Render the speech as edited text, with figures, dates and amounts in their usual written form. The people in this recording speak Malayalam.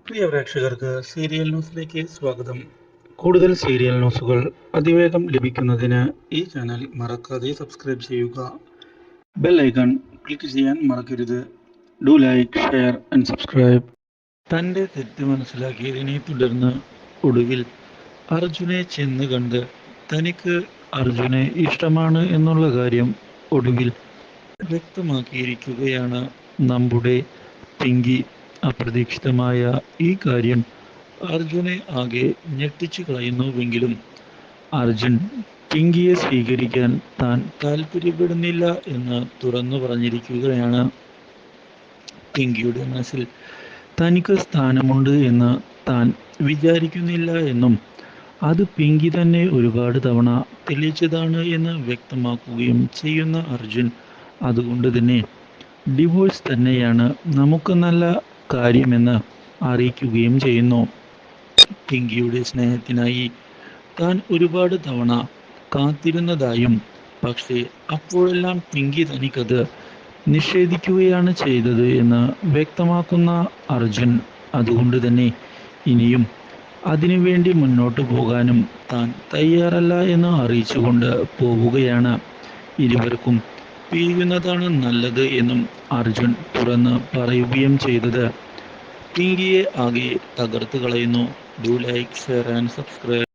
പ്രിയ പ്രേക്ഷകർക്ക് സീരിയൽ ന്യൂസിലേക്ക് സ്വാഗതം. കൂടുതൽ സീരിയൽ ന്യൂസുകൾ അതിവേഗം ലഭിക്കുന്നതിന് ഈ ചാനൽ മറക്കാതെ സബ്സ്ക്രൈബ് ചെയ്യുക. ബെൽ ഐക്കൺ ക്ലിക്ക് ചെയ്യാൻ മറക്കരുത്. Do like, share and subscribe. തൻ്റെ തെറ്റ് മനസ്സിലാക്കിയതിനെ തുടർന്ന് ഒടുവിൽ അർജുനെ ചെന്ന് കണ്ട് തനിക്ക് അർജുനെ ഇഷ്ടമാണ് എന്നുള്ള കാര്യം ഒടുവിൽ വ്യക്തമാക്കിയിരിക്കുകയാണ് നമ്മുടെ പിങ്കി. അപ്രതീക്ഷിതമായ ഈ കാര്യം അർജുനെ ആകെ ഞെട്ടിച്ചു കളയുന്നുവെങ്കിലും അർജുൻ പിങ്കിയെ സ്വീകരിക്കാൻ താൻ താല്പര്യപ്പെടുന്നില്ല എന്ന് തുറന്നു പറഞ്ഞിരിക്കുകയാണ്. പിങ്കിയുടെ മനസ്സിൽ തനിക്ക് സ്ഥാനമുണ്ട് എന്ന് താൻ വിചാരിക്കുന്നില്ല എന്നും അത് പിങ്കി തന്നെ ഒരുപാട് തവണ തെളിയിച്ചതാണ് എന്ന് വ്യക്തമാക്കുകയും ചെയ്യുന്ന അർജുൻ അതുകൊണ്ട് തന്നെ ഡിവോഴ്സ് തന്നെയാണ് നമുക്ക് നല്ല കാര്യമെന്ന് അറിയിക്കുകയും ചെയ്യുന്നു. പിങ്കിയുടെ സ്നേഹത്തിനായി താൻ ഒരുപാട് തവണ കാത്തിരുന്നതായും പക്ഷേ അപ്പോഴെല്ലാം പിങ്കി തനിക്കത് നിഷേധിക്കുകയാണ് ചെയ്തത് എന്ന് വ്യക്തമാക്കുന്ന അർജുൻ അതുകൊണ്ട് തന്നെ ഇനിയും അതിനുവേണ്ടി മുന്നോട്ട് പോകാനും താൻ തയ്യാറല്ല എന്ന് അറിയിച്ചുകൊണ്ട് പോവുകയാണ്. ഇരുവർക്കും പിരിയുന്നതാണ് നല്ലത് എന്നും അർജുൻ തുറന്ന് പറയുകയും ചെയ്തത് പിങ്കിയെ ആകെ തകർത്ത് കളയുന്നു. Do like, share and subscribe.